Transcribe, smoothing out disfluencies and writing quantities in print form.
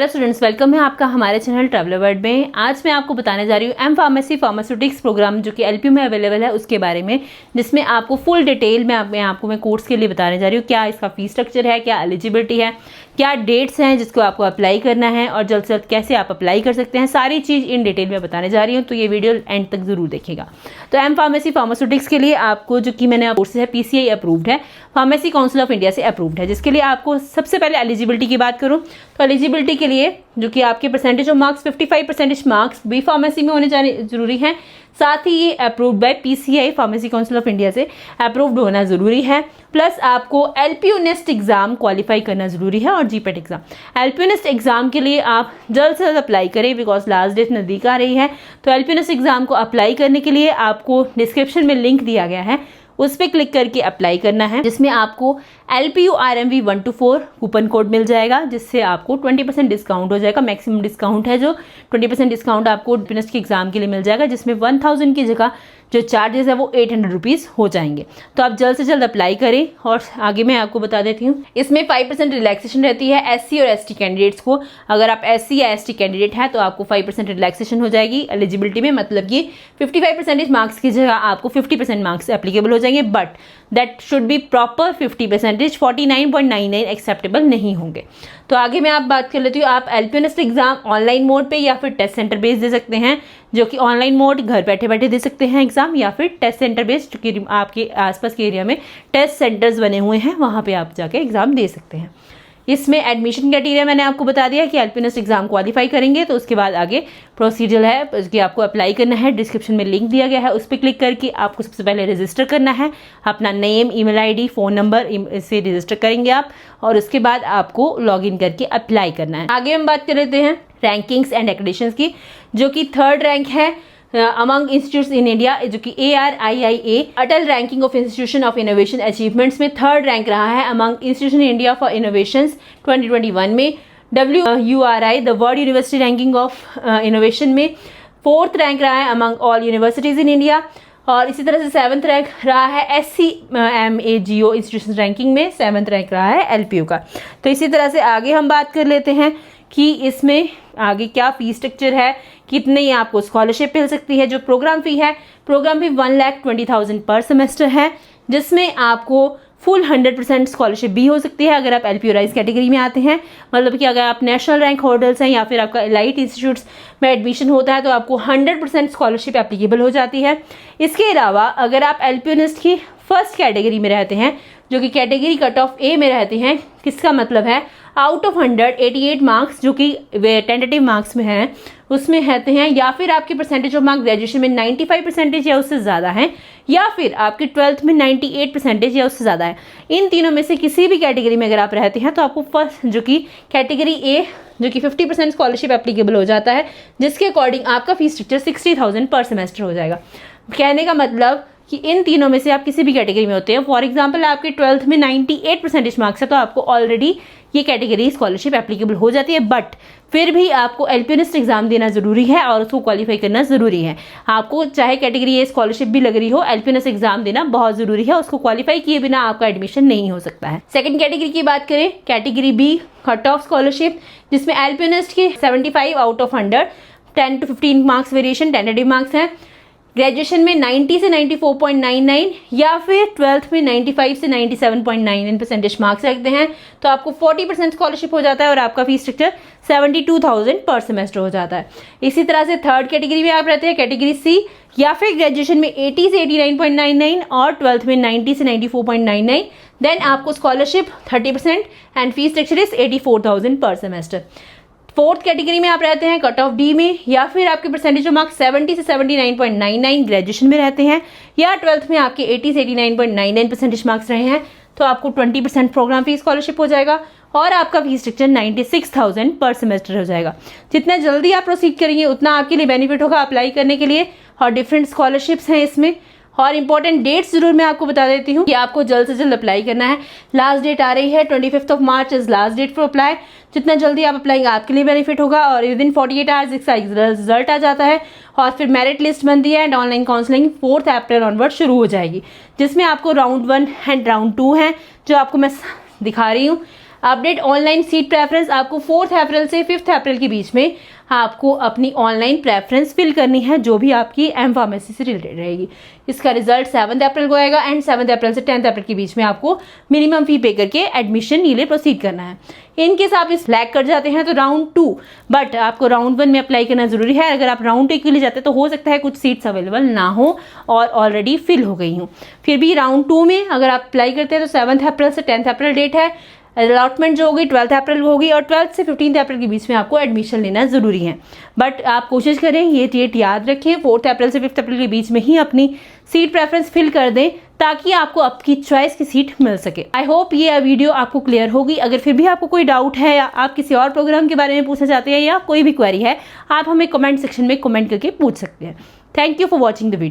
Hello students, welcome है आपका हमारे चैनल ट्रैवलर वर्ल्ड में। आज मैं आपको बताने जा रही हूँ एम फार्मेसी फार्मास्यूटिक्स प्रोग्राम जो कि एलपीयू में अवेलेबल है उसके बारे में, जिसमें आपको फुल डिटेल में मैं कोर्स के लिए बताने जा रही हूँ। क्या इसका फीस स्ट्रक्चर है, क्या एलिजिबिलिटी है, क्या डेट्स हैं जिसको आपको अप्लाई करना है और जल्द से जल्द कैसे आप अप्लाई कर सकते हैं, सारी चीज़ इन डिटेल में बताने जा रही हूँ। तो ये वीडियो एंड तक जरूर देखिएगा। तो एम फार्मेसी फार्मास्यूटिक्स के लिए आपको जो कि मैंने कोर्स है PCI अप्रूव्ड है, फार्मेसी काउंसिल ऑफ इंडिया से अप्रूव्ड है, जिसके लिए आपको सबसे पहले एलिजिबिलिटी की बात करूँ तो एलिजिबिलिटी के लिए जो कि आपके percentage of marks 55% marks B pharmacy में होने जाने जरूरी है। साथ ही ये approved by PCI pharmacy council of India से अप्रूव्ड होना जरूरी है। प्लस आपको एलपीयू नेस्ट एग्जाम क्वालिफाई करना जरूरी है और GPAT exam. LPU nest exam के लिए आप जल्द से जल्द अप्लाई करें बिकॉज लास्ट डेट नजदीक आ रही है। तो एलपीयू नेस्ट एग्जाम को अप्लाई करने के लिए आपको डिस्क्रिप्शन में लिंक दिया गया है, उस पर क्लिक करके अप्लाई करना है, जिसमें आपको LPU RMV 1 to 4 coupon code मिल जाएगा, जिससे आपको 20% डिस्काउंट हो जाएगा। मैक्सिमम डिस्काउंट है जो 20% डिस्काउंट आपको के एग्जाम के लिए मिल जाएगा, जिसमें 1000 की जगह जो चार्जेस है वो 800 रुपीज़ हो जाएंगे। तो आप जल्द से जल्द अप्लाई करें। और आगे मैं आपको बता देती हूँ, इसमें 5% रिलैक्सेशन रहती है SC और ST कैंडिडेट्स को। अगर आप SC या ST कैंडिडेट हैं तो आपको 5% रिलैक्सेशन हो जाएगी एलिजिबिलिटी में, मतलब कि 55% मार्क्स की जगह आपको 50% मार्क्स एप्लीकेबल हो जाएंगे, but that should be proper 50%, 49.99 acceptable नहीं होंगे। तो आगे मैं आप बात कर लेती हूँ, आप LPU nest exam online mode पे या फिर टेस्ट सेंटर बेस्ड दे सकते हैं, जो कि ऑनलाइन मोड घर बैठे बैठे दे सकते हैं एग्जाम, या फिर टेस्ट सेंटर बेस्ड, जो कि आपके आसपास के एरिया में टेस्ट सेंटर्स बने हुए हैं वहाँ पे आप जाके एग्जाम दे सकते हैं। इसमें एडमिशन क्राइटेरिया मैंने आपको बता दिया कि एलपीयू नेस्ट एग्जाम क्वालिफाई करेंगे तो उसके बाद आगे प्रोसीजर है कि आपको अप्लाई करना है। डिस्क्रिप्शन में लिंक दिया गया है, उस पर क्लिक करके आपको सबसे पहले रजिस्टर करना है। अपना name, email ID, phone number से रजिस्टर करेंगे आप, और उसके बाद आपको लॉगिन करके अप्लाई करना है। आगे हम बात कर लेते हैं रैंकिंग्स एंड एक्रेडिशंस की, जो कि 3rd रैंक है अमंग इंस्टीट्यूट्स इन इंडिया, जो कि ARIIA Atal ranking of institution of innovation achievements में 3rd रैंक रहा है among institution in India for innovations 2021 में। WURI the world university ranking of innovation में 4th रैंक रहा है among all universities in India. और इसी तरह से 7th रैंक रहा है SCMAGO इंस्टीट्यूशन रैंकिंग में, 7th रैंक रहा है एलपीयू का। तो इसी तरह से आगे हम बात कर लेते हैं कि इसमें आगे क्या फीस स्ट्रक्चर है, कितने ही आपको स्कॉलरशिप मिल सकती है। जो प्रोग्राम फी है, प्रोग्राम फी 1,20,000 पर सेमेस्टर है, जिसमें आपको फुल 100% स्कॉलरशिप भी हो सकती है अगर आप LPU राइज कैटेगरी में आते हैं। मतलब कि अगर आप नेशनल रैंक होल्डर्स हैं या फिर आपका एलाइट इंस्टीट्यूट्स में एडमिशन होता है तो आपको 100% स्कॉलरशिप एप्लीकेबल हो जाती है। इसके अलावा अगर आप LPU नेस्ट की फर्स्ट कैटेगरी में रहते हैं, जो कि कैटेगरी कट ऑफ A में रहते हैं, किसका मतलब है आउट ऑफ 100 88 मार्क्स जो कि टेंटेटिव मार्क्स में हैं उसमें रहते हैं, या फिर आपके परसेंटेज ऑफ मार्क्स ग्रेजुएशन में 95% या उससे ज़्यादा है, या फिर आपके 12th में 98% या उससे ज़्यादा है, इन तीनों में से किसी भी कैटेगरी में अगर आप रहते हैं तो आपको फर्स्ट जो कि कैटेगरी A जो कि 50% स्कॉलरशिप एप्लीकेबल हो जाता है, जिसके अकॉर्डिंग आपका फीस स्ट्रक्चर 60,000 पर सेमेस्टर हो जाएगा। कहने का मतलब कि इन तीनों में से आप किसी भी कैटेगरी में होते हैं। फॉर एग्जांपल आपके 12th में 98% मार्क्स है तो आपको ऑलरेडी ये कैटेगरी स्कॉलरशिप एप्लीकेबल हो जाती है, बट फिर भी आपको एलपीयू नेस्ट एग्जाम देना जरूरी है और उसको क्वालिफाई करना जरूरी है। आपको चाहे कैटेगरी ए स्कॉलरशिप भी लग रही हो, एलपीयू नेस्ट एग्जाम देना बहुत जरूरी है, उसको क्वालिफाई किए बिना आपका एडमिशन नहीं हो सकता है। सेकंड कैटेगरी की बात करें, category B cut off scholarship, जिसमें एलपीयू नेस्ट की 75 out of 100 10 to 15 marks variation tentative marks हैं। ग्रेजुएशन में 90 से 94.99 या फिर 12th में 95 से 97.99% मार्क्स रखते हैं तो आपको 40% स्कॉलरशिप हो जाता है और आपका फीस स्ट्रक्चर 72,000 पर सेमेस्टर हो जाता है। इसी तरह से 3rd कैटेगरी में आप रहते हैं कैटेगरी C, या फिर ग्रेजुएशन में 80 से 89.99 और 12th में 90 से 94.99, देन आपको scholarship 30% and fees structure is 84,000 पर सेमेस्टर। 4th कैटेगरी में आप रहते हैं कट ऑफ D में, या फिर आपके परसेंटेज ऑफ मार्क्स 70 से 79.99 ग्रेजुएशन में रहते हैं, या 12th में आपके 80 से 89.99% मार्क्स रहे हैं तो आपको 20% प्रोग्राम फी स्कॉलरशिप हो जाएगा और आपका फीस स्ट्रक्चर 96,000 पर सेमेस्टर हो जाएगा। जितना जल्दी आप प्रोसीड करेंगे उतना आपके लिए बेनिफिट होगा अप्लाई करने के लिए, और डिफरेंट स्कॉलरशिप्स हैं इसमें। और इंपॉर्टेंट डेट्स जरूर मैं आपको बता देती हूँ कि आपको जल्द से जल्द अप्लाई करना है। लास्ट डेट आ रही है 25 March is last date for apply. जितना जल्दी आप अप्लाई आपके लिए बेनिफिट होगा, और विद इन 48 आवर्स इसका रिजल्ट आ जाता है और फिर मेरिट लिस्ट बनती है and online counselling 4 April onward शुरू हो जाएगी, जिसमें आपको राउंड 1 एंड राउंड 2 है जो आपको मैं दिखा रही हूँ। अपडेट ऑनलाइन सीट प्रेफरेंस आपको 4 अप्रैल से 5 अप्रैल के बीच में आपको अपनी ऑनलाइन प्रेफरेंस फिल करनी है, जो भी आपकी एम फार्मेसी से रिलेटेड रहेगी। इसका रिजल्ट 7 अप्रैल को आएगा एंड 7 अप्रैल से 10 अप्रैल के बीच में आपको मिनिमम फी पे करके एडमिशन के लिए प्रोसीड करना है। इन केस आप इस लैग कर जाते हैं तो राउंड 2, बट आपको राउंड 1 में अप्लाई करना जरूरी है। अगर आप राउंड 2 के लिए जाते हैं तो हो सकता है कुछ सीट्स अवेलेबल ना हो और ऑलरेडी फिल हो गई हूँ। फिर भी राउंड 2 में अगर आप अप्लाई करते हैं तो 7 अप्रैल से 10 अप्रैल डेट है। अलॉटमेंट जो होगी 12 अप्रैल को होगी और 12 से 15 अप्रैल के बीच में आपको एडमिशन लेना ज़रूरी है। बट आप कोशिश करें, ये डेट याद रखें, 4 अप्रैल से 5 अप्रैल के बीच में ही अपनी सीट प्रेफरेंस फिल कर दें ताकि आपको आपकी चॉइस की सीट मिल सके। आई होप ये वीडियो आपको क्लियर होगी। अगर फिर भी आपको कोई डाउट है या आप किसी और प्रोग्राम के बारे में पूछना चाहते हैं या कोई भी क्वेरी है, आप हमें कमेंट सेक्शन में कमेंट करके पूछ सकते हैं। Thank you for watching the video.